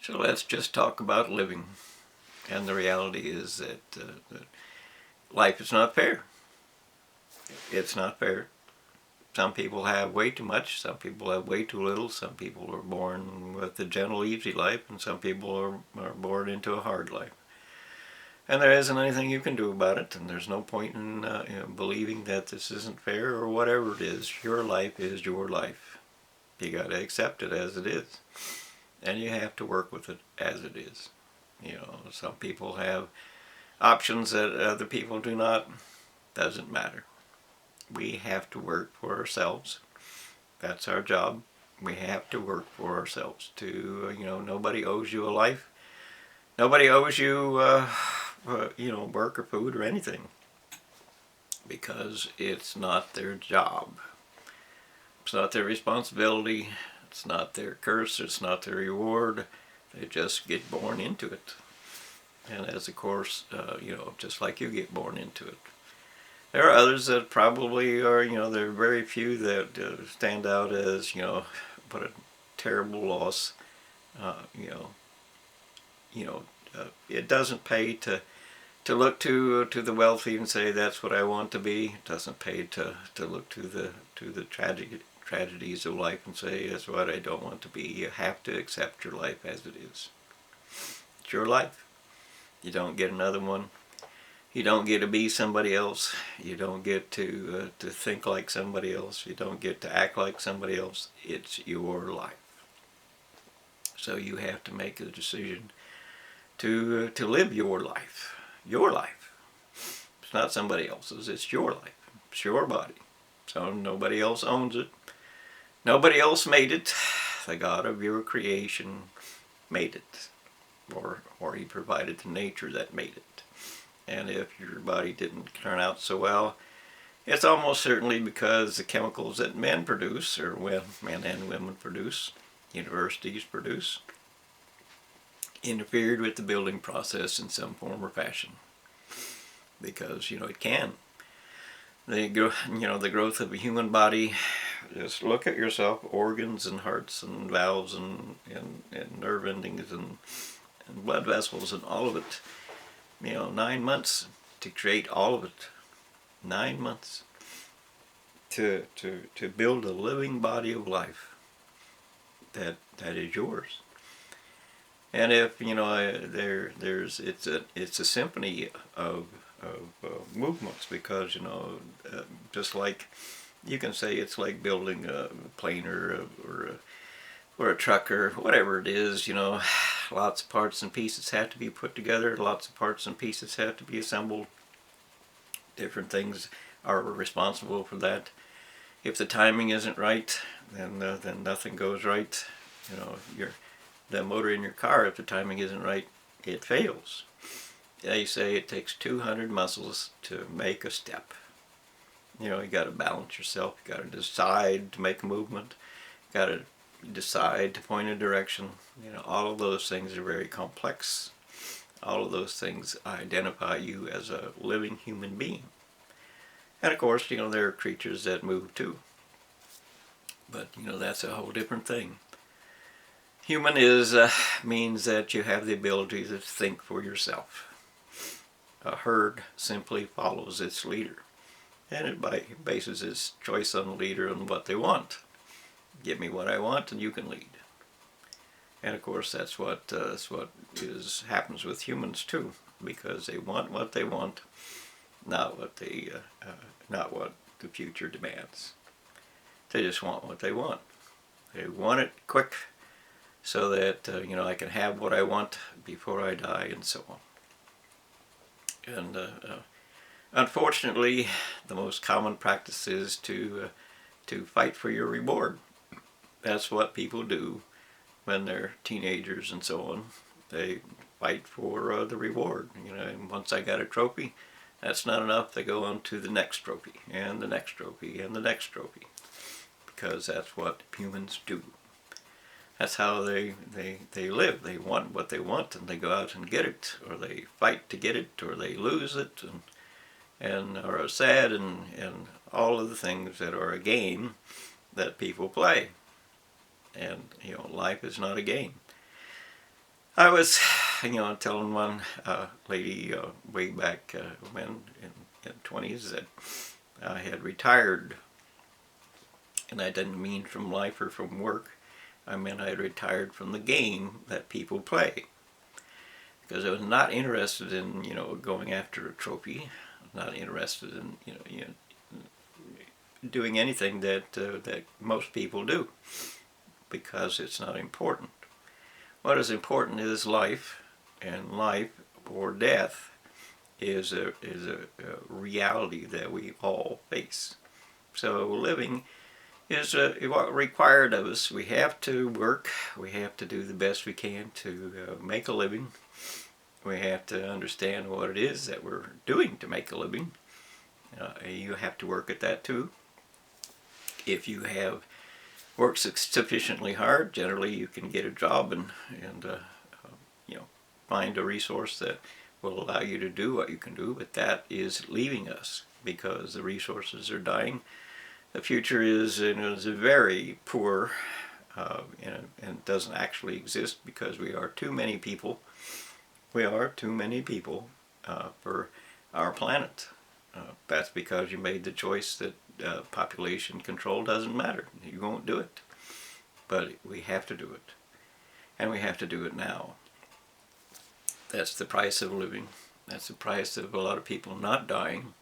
So let's just talk about living. And the reality is that life is not fair. It's not fair. Some people have way too much, some people have way too little, some people are born with a gentle, easy life, and some people are born into a hard life. And there isn't anything you can do about it, and there's no point in believing that this isn't fair or whatever it is. Your life is your life. You got to accept it as it is. And you have to work with it as it is. Some people have options that other people do not. Doesn't matter. We have to work for ourselves. That's our job. We have to work for ourselves. Nobody owes you a life. Nobody owes you, work or food or anything, because it's not their job. It's not their responsibility. It's not their curse. It's not their reward. They just get born into it. And as of course, just like you get born into it. There are others that probably are, there are very few that stand out as, what a terrible loss. It doesn't pay to look to the wealthy and say that's what I want to be. It doesn't pay to look to the tragedies of life and say that's what I don't want to be. You have to accept your life as it is. It's your life. You don't get another one. You don't get to be somebody else. You don't get to think like somebody else. You don't get to act like somebody else. It's your life. So you have to make a decision to live your life. Your life. It's not somebody else's. It's your life. It's your body. So nobody else owns it. Nobody else made it. The God of your creation made it. Or he provided the nature that made it. And if your body didn't turn out so well, it's almost certainly because the chemicals that men produce, or men and women produce, universities produce, interfered with the building process in some form or fashion. Because, it can. The growth of a human body, just look at yourself, organs and hearts and valves and nerve endings and blood vessels and all of it. 9 months to create all of it. 9 months to build a living body of life that is yours. And if it's a symphony of movements, because just like you can say it's like building a plane or a truck or whatever it is, lots of parts and pieces have to be put together, lots of parts and pieces have to be assembled. Different things are responsible for that. If the timing isn't right, then nothing goes right. The motor in your car, if the timing isn't right, it fails. They say it takes 200 muscles to make a step. You got to balance yourself. You got to decide to make a movement. You got to decide to point a direction. All of those things are very complex. All of those things identify you as a living human being. And of course, there are creatures that move too. But that's a whole different thing. Human means that you have the ability to think for yourself. A herd simply follows its leader, and it bases its choice on the leader and what they want. Give me what I want, and you can lead. And of course, that's what happens with humans too, because they want what they want, not what the future demands. They just want what they want. They want it quick, so that I can have what I want before I die, and so on. And unfortunately, the most common practice is to fight for your reward. That's what people do when they're teenagers and so on. They fight for the reward. And once I got a trophy, that's not enough. They go on to the next trophy, and the next trophy, and the next trophy, because that's what humans do. That's how they live. They want what they want, and they go out and get it, or they fight to get it, or they lose it, and are sad, and all of the things that are a game that people play. And life is not a game. I was, telling one lady way back when in 20s that I had retired, and I didn't mean from life or from work. I meant I had retired from the game that people play, because I was not interested in going after a trophy, not interested in doing anything that most people do, because it's not important. What is important is life, and life or death is a reality that we all face. So living is what required of us. We have to work. We have to do the best we can to make a living. We have to understand what it is that we're doing to make a living. You have to work at that too. If you have worked sufficiently hard, generally you can get a job and find a resource that will allow you to do what you can do. But that is leaving us because the resources are dying. The future is very poor, and doesn't actually exist because we are too many people. We are too many people for our planet. That's because you made the choice that population control doesn't matter. You won't do it. But we have to do it. And we have to do it now. That's the price of living. That's the price of a lot of people not dying,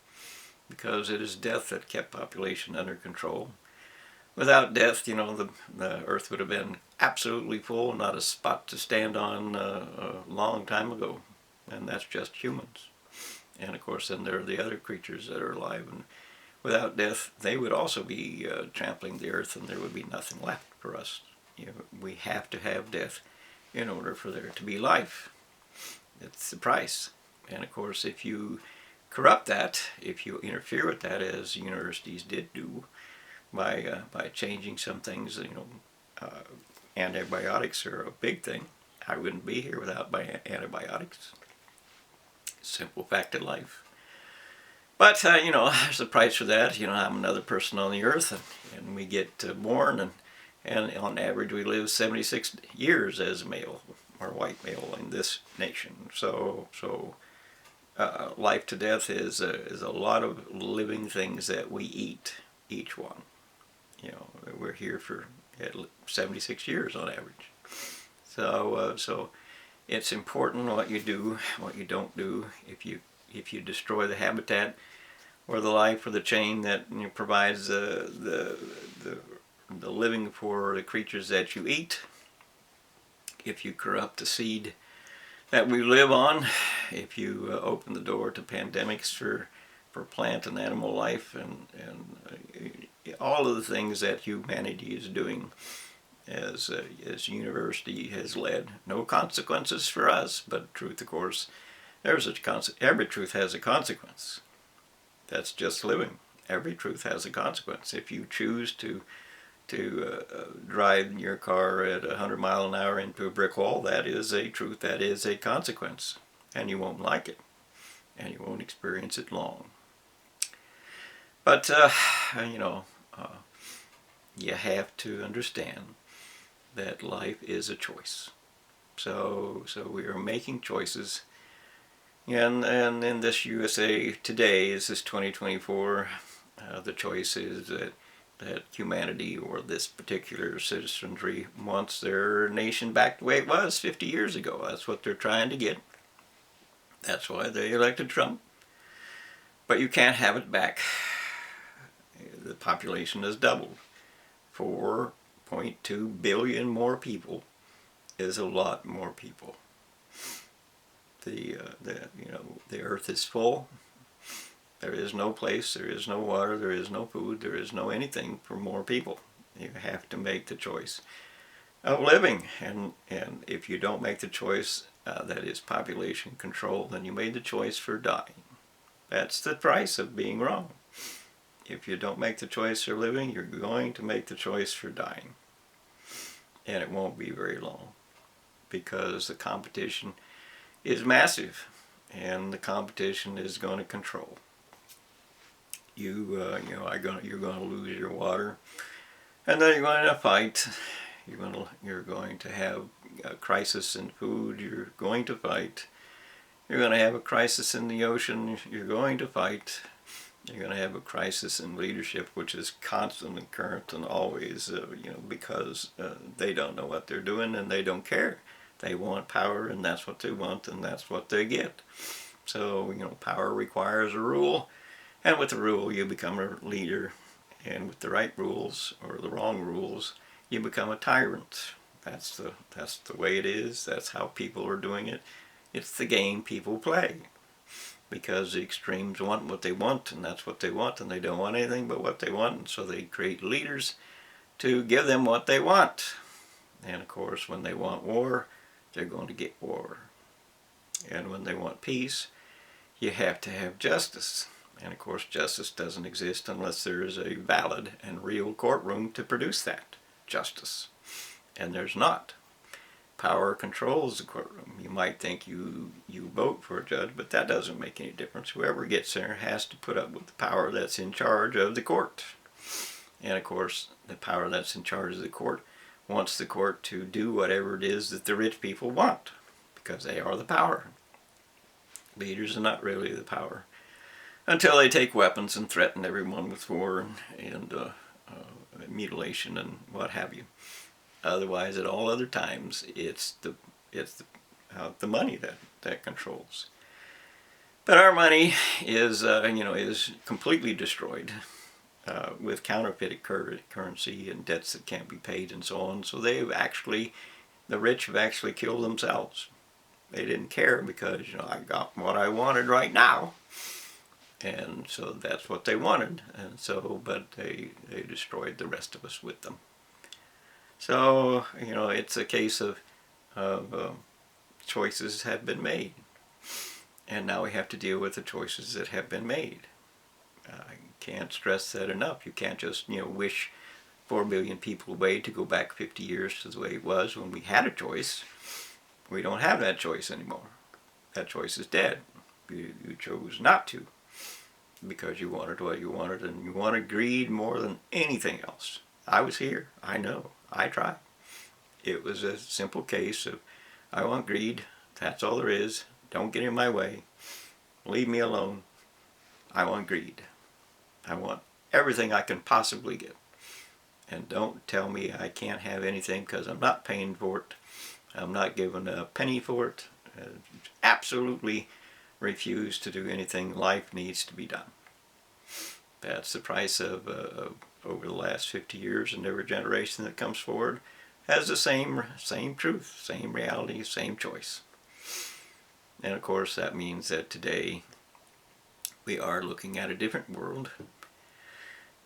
because it is death that kept population under control. Without death, the earth would have been absolutely full, not a spot to stand on a long time ago. And that's just humans. And of course, then there are the other creatures that are alive. And without death, they would also be trampling the earth, and there would be nothing left for us. We have to have death in order for there to be life. It's the price. And of course, if you corrupt that, if you interfere with that, as universities did do by changing some things, antibiotics are a big thing. I wouldn't be here without my antibiotics. Simple fact of life. But there's a price for that. I'm another person on the earth, and we get born, and on average we live 76 years as a male or white male in this nation. So life to death is a lot of living things that we eat, each one. We're here for 76 years on average. So it's important what you do, what you don't do. If you destroy the habitat or the life or the chain that provides the living for the creatures that you eat, if you corrupt the seed that we live on, if you open the door to pandemics for plant and animal life, and all of the things that humanity is doing as university has led. No consequences for us, but truth, of course, every truth has a consequence. That's just living. Every truth has a consequence. If you choose to drive your car at 100 miles an hour into a brick wall, that is a truth, that is a consequence, and you won't like it, and you won't experience it long. But you have to understand that life is a choice. So we are making choices, and in this USA today, is this 2024, the choice is that humanity, or this particular citizenry, wants their nation back the way it was 50 years ago. That's what they're trying to get. That's why they elected Trump. But you can't have it back. The population has doubled. 4.2 billion more people is a lot more people. The earth is full. There is no place, there is no water, there is no food, there is no anything for more people. You have to make the choice of living, and if you don't make the choice, that is population control, then you made the choice for dying. That's the price of being wrong. If you don't make the choice for living, you're going to make the choice for dying. And it won't be very long, because the competition is massive, and the competition is going to control. You're going to lose your water, and then you're going to fight. You're going to have a crisis in food. You're going to fight. You're going to have a crisis in the ocean. You're going to fight. You're going to have a crisis in leadership, which is constant and current and always, because they don't know what they're doing and they don't care. They want power, and that's what they want, and that's what they get. So, power requires a rule, and with the rule you become a leader, and with the right rules or the wrong rules, you become a tyrant. That's the way it is. That's how people are doing it. It's the game people play. Because the extremes want what they want, and that's what they want, and they don't want anything but what they want, and so they create leaders to give them what they want. And of course, when they want war, they're going to get war. And when they want peace, you have to have justice. And of course, justice doesn't exist unless there is a valid and real courtroom to produce that justice. And there's not. Power controls the courtroom. You might think you vote for a judge, but that doesn't make any difference. Whoever gets there has to put up with the power that's in charge of the court. And of course, the power that's in charge of the court wants the court to do whatever it is that the rich people want, because they are the power. Leaders are not really the power until they take weapons and threaten everyone with war and mutilation and what have you. Otherwise, at all other times, it's the money that controls. But our money is completely destroyed with counterfeit currency and debts that can't be paid and so on. So the rich have actually killed themselves. They didn't care because I got what I wanted right now, and so that's what they wanted. And so, but they destroyed the rest of us with them. So, it's a case of choices have been made. And now we have to deal with the choices that have been made. I can't stress that enough. You can't just, wish 4 billion people away to go back 50 years to the way it was when we had a choice. We don't have that choice anymore. That choice is dead. You chose not to because you wanted what you wanted, and you wanted greed more than anything else. I was here. I know. I tried. It was a simple case of, I want greed. That's all there is. Don't get in my way. Leave me alone. I want greed. I want everything I can possibly get. And don't tell me I can't have anything because I'm not paying for it. I'm not given a penny for it. Absolutely refuse to do anything. Life needs to be done. That's the price of over the last 50 years, and every generation that comes forward has the same truth, same reality, same choice. And of course that means that today we are looking at a different world.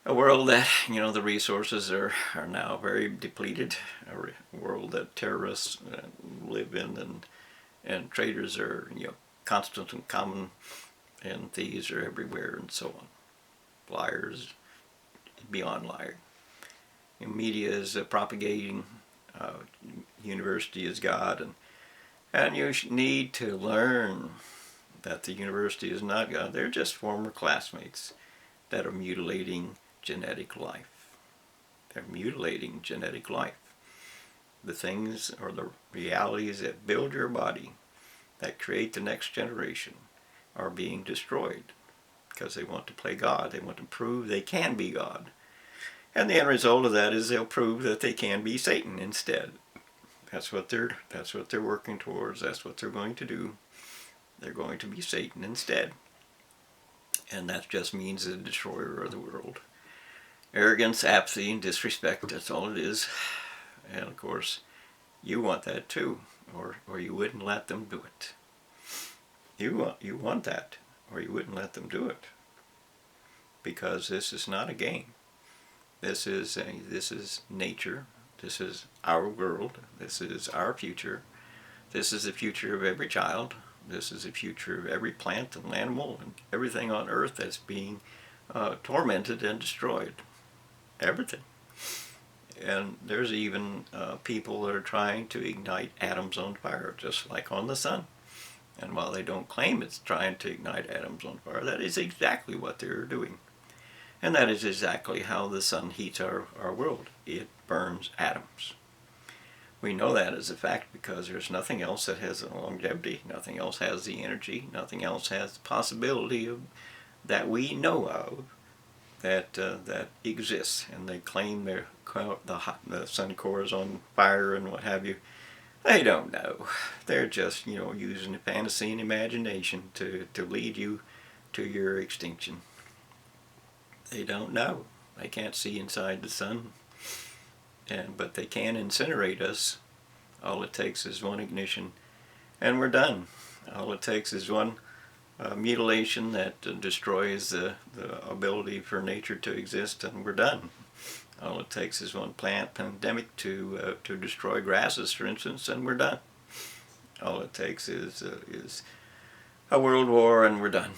A world that, the resources are now very depleted. A world that terrorists live in, and traitors are, constant and common, and thieves are everywhere, and so on. Liars beyond liar. Media is propagating university is God, and you need to learn that the university is not God. They're just former classmates that are mutilating genetic life. They're mutilating genetic life. The things or the realities that build your body, that create the next generation, are being destroyed because they want to play God. They want to prove they can be God. And the end result of that is they'll prove that they can be Satan instead. That's what they're working towards. That's what they're going to do. They're going to be Satan instead. And that just means the destroyer of the world. Arrogance, apathy, and disrespect, that's all it is. And of course, you want that too, or you wouldn't let them do it. You want that, or you wouldn't let them do it. Because this is not a game. This is nature. This is our world. This is our future. This is the future of every child. This is the future of every plant and animal and everything on earth that's being tormented and destroyed. Everything. And there's even people that are trying to ignite atoms on fire, just like on the sun. And while they don't claim it's trying to ignite atoms on fire, that is exactly what they're doing. And that is exactly how the sun heats our world. It burns atoms. We know that as a fact because there's nothing else that has a longevity, nothing else has the energy, nothing else has the possibility of, that we know of, that exists. And they claim the sun core is on fire and what have you. They don't know. They're just, using the fantasy and imagination to lead you to your extinction. They don't know. They can't see inside the sun, but they can incinerate us. All it takes is one ignition, and we're done. All it takes is one mutilation that destroys the ability for nature to exist, and we're done. All it takes is one plant pandemic to destroy grasses, for instance, and we're done. All it takes is a world war, and we're done.